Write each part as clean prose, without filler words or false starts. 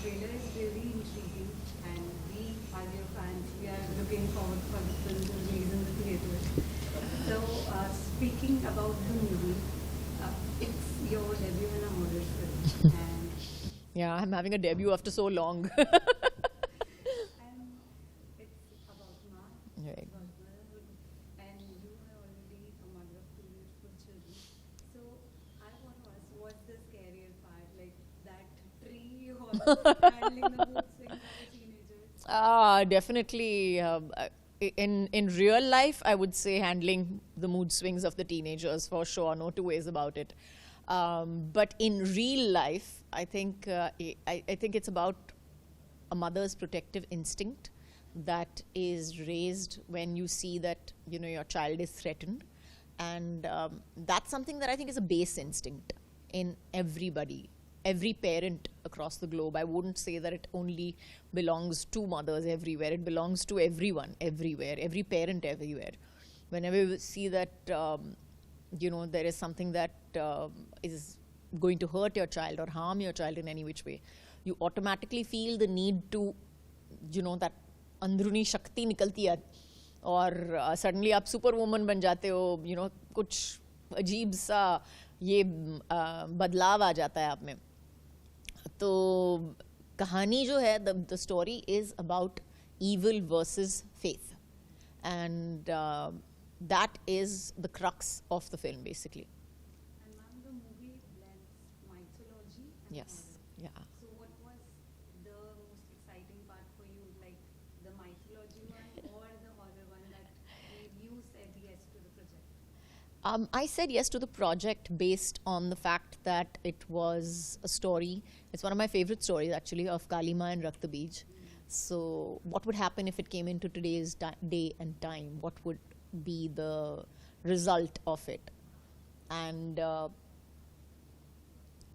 trailer is really intriguing, and we, as your fans, we are looking forward for the film to release in the theaters. So, speaking about the movie, it's your debut in a horror film, and Yeah, I'm having a debut after so long. and it's about Ma, Right. about motherhood, and you are already a mother of two beautiful children. So, I want to ask, what's the scarier part, like that tree or handling the mood swings of a teenager? Definitely. In real life, I would say handling the mood swings of the teenagers for sure. No two ways about it. But in real life, I think it's about a mother's protective instinct that is raised when you see that your child is threatened, and that's something that I think is a base instinct in everybody, every parent across the globe. I wouldn't say that it only belongs to mothers everywhere. It belongs to everyone everywhere, every parent everywhere. Whenever you see that there is something that is going to hurt your child or harm your child in any which way, you automatically feel the need to, that अंदरूनी शक्ति निकलती है और suddenly आप super woman बन जाते हो. कुछ अजीब सा ये बदलाव आ जाता है आप में. तो कहानी जो है, the story is about evil versus faith, and that is the crux of the film basically. And ma'am, the movie blends mythology and Yes. horror. Yeah. So what was the most exciting part for you, like the mythology one or the horror one that made you said yes to the project? I said yes to the project based on the fact that it was a story. It's one of my favorite stories actually, of Kalima and Rakta Beej. So what would happen if it came into today's day and time? What would be the result of it? And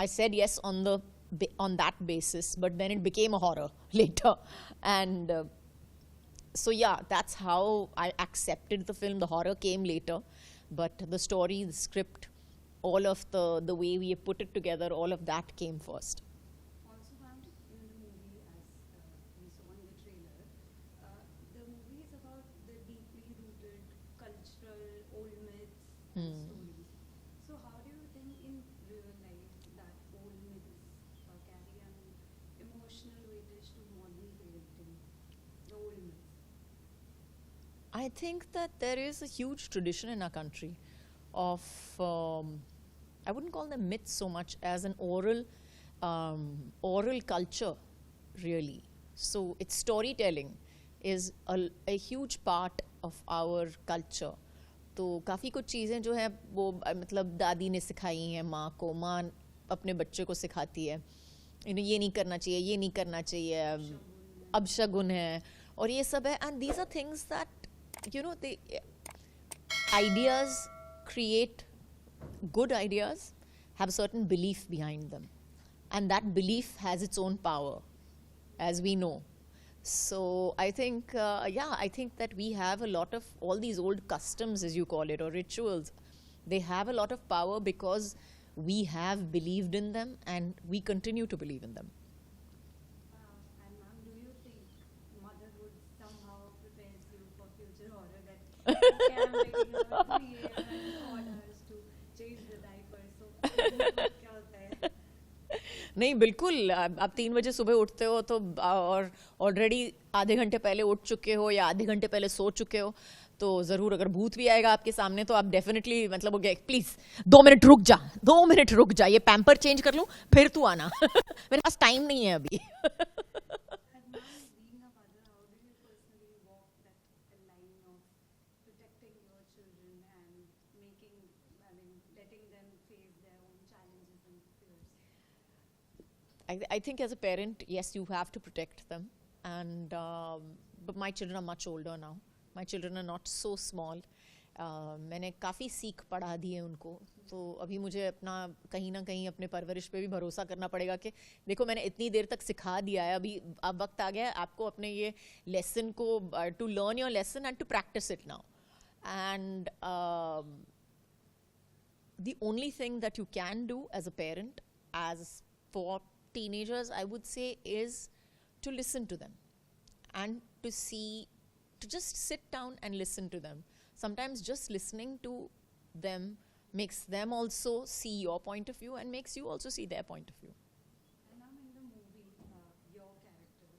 I said yes on that basis, but then it became a horror later. And so yeah, that's how I accepted the film. The horror came later, but the story, the script, all of the way we put it together, all of that came first. Also, ma'am, in the movie, as we saw in the trailer, the movie is about the deeply rooted cultural old myths and stories. So, how do you think in real life that old myths carry an emotional weightage to modern parenting? The old myths. I think that there is a huge tradition in our country of, I wouldn't call them myths so much as an oral culture, really. So it's storytelling is a huge part of our culture. तो काफ़ी कुछ चीज़ें जो है वो मतलब दादी ने सिखाई हैं माँ को, माँ अपने बच्चे को सिखाती है, ये नहीं करना चाहिए, ये नहीं करना चाहिए, अब शगुन है और ये सब है. And these are things that the ideas create, good ideas have a certain belief behind them, and that belief has its own power, as we know. So I think I think that we have a lot of all these old customs, as you call it, or rituals. They have a lot of power because we have believed in them and we continue to believe in them. And ma'am, do you think motherhood somehow prepares you for future horror, that okay, I'm waking up at 3 a.m. and orders to change the diaper, so क्या होता है? नहीं बिल्कुल, आप 3 बजे सुबह उठते हो तो और ऑलरेडी आधे घंटे पहले उठ चुके हो या आधे घंटे पहले सो चुके हो, तो ज़रूर अगर भूत भी आएगा आपके सामने तो आप डेफिनेटली मतलब हो गया, प्लीज़ 2 मिनट रुक जा, 2 मिनट रुक जा, ये पैम्पर चेंज कर लूँ फिर तू आना. मेरे पास टाइम नहीं है अभी. And ma'am, being a mother, how do you personally walk that line of protecting your children and letting them face their own challenges and fears? I think as a parent, yes, you have to protect them, and but my children are much older now. My children are not so small. मैंने काफ़ी सीख पढ़ा दी है उनको, तो अभी मुझे अपना कहीं ना कहीं अपने परवरिश पे भी भरोसा करना पड़ेगा कि देखो मैंने इतनी देर तक सिखा दिया है, अभी अब वक्त आ गया है आपको अपने ये लेसन को to learn your lesson and to practise it now. And the only thing that you can do as a parent, as for teenagers, I would say, is to listen to them and to just sit down and listen to them. Sometimes just listening to them makes them also see your point of view and makes you also see their point of view. And I'm in the movie, your character,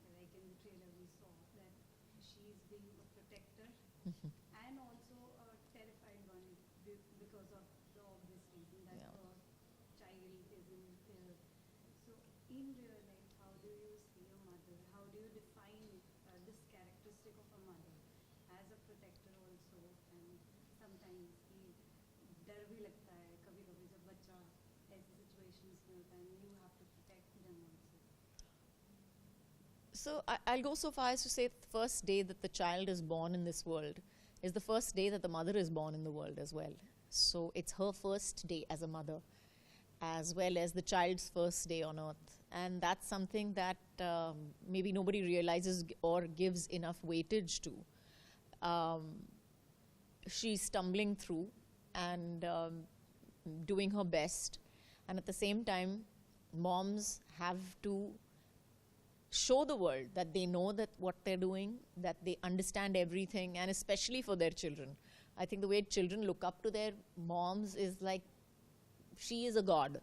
like in the trailer we saw that she's being a protector and also a terrified one because of the obvious reason that Yeah. her child isn't there. So in real life, how do you see a mother? How do you define this characteristic of a mother as a protector also? And sometimes कि डर भी लगता है कभी-कभी जब बच्चा ऐसी situations में होता है and you have to protect them also. So I'll go so far as to say the first day that the child is born in this world is the first day that the mother is born in the world as well. So it's her first day as a mother, as well as the child's first day on earth. And that's something that maybe nobody realizes or gives enough weightage to. She's stumbling through and doing her best. And at the same time, moms have to show the world that they know that what they're doing, that they understand everything, and especially for their children. I think the way children look up to their moms is like she is a god.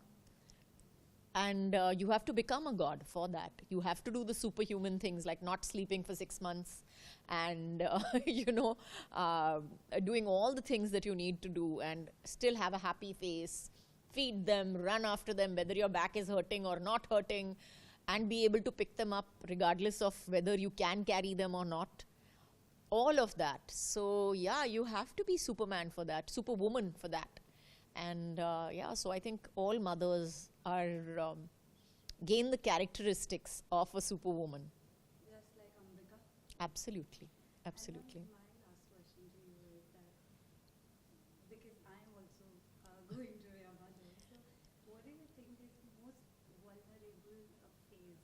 And you have to become a god for that. You have to do the superhuman things like not sleeping for 6 months and, doing all the things that you need to do and still have a happy face, feed them, run after them, whether your back is hurting or not hurting, and be able to pick them up regardless of whether you can carry them or not. All of that. So, yeah, you have to be Superman for that, Superwoman for that. And so I think all mothers are gain the characteristics of a superwoman. Just like Ambika. Absolutely, absolutely. And my last question to you is that because I am also going to be a mother, so what do you think is the most vulnerable phase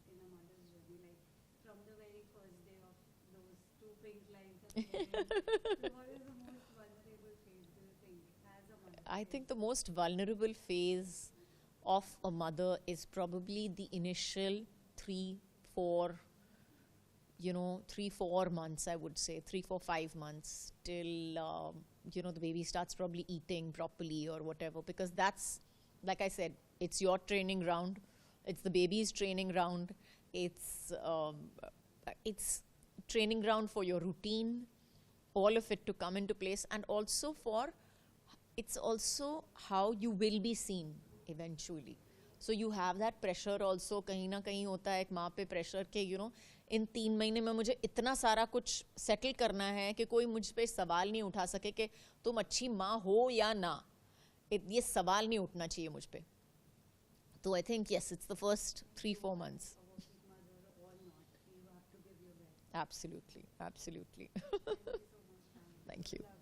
in a mother's journey? Like from the very first day of those 2 pink lines appearing, so what is the most vulnerable phase do you think as a mother? I think the most vulnerable phase of a mother is probably the initial 3-4 months, I would say, 3-4-5 months till, the baby starts probably eating properly or whatever. Because that's, like I said, it's your training ground. It's the baby's training ground. It's training ground for your routine, all of it to come into place. And also it's also how you will be seen eventually. So you have that pressure also. कहीं ना कहीं होता है एक माँ पे pressure के इन 3 महीने में मुझे इतना सारा कुछ settle करना है कि कोई मुझ पे सवाल नहीं उठा सके कि तुम अच्छी माँ हो या ना. ये सवाल नहीं उठना चाहिए मुझ पे. So I think yes, it's the first 3-4 months. A working mother or not, you have to give your best. Absolutely, absolutely. Thank you so much, ma'am. Thank you. Love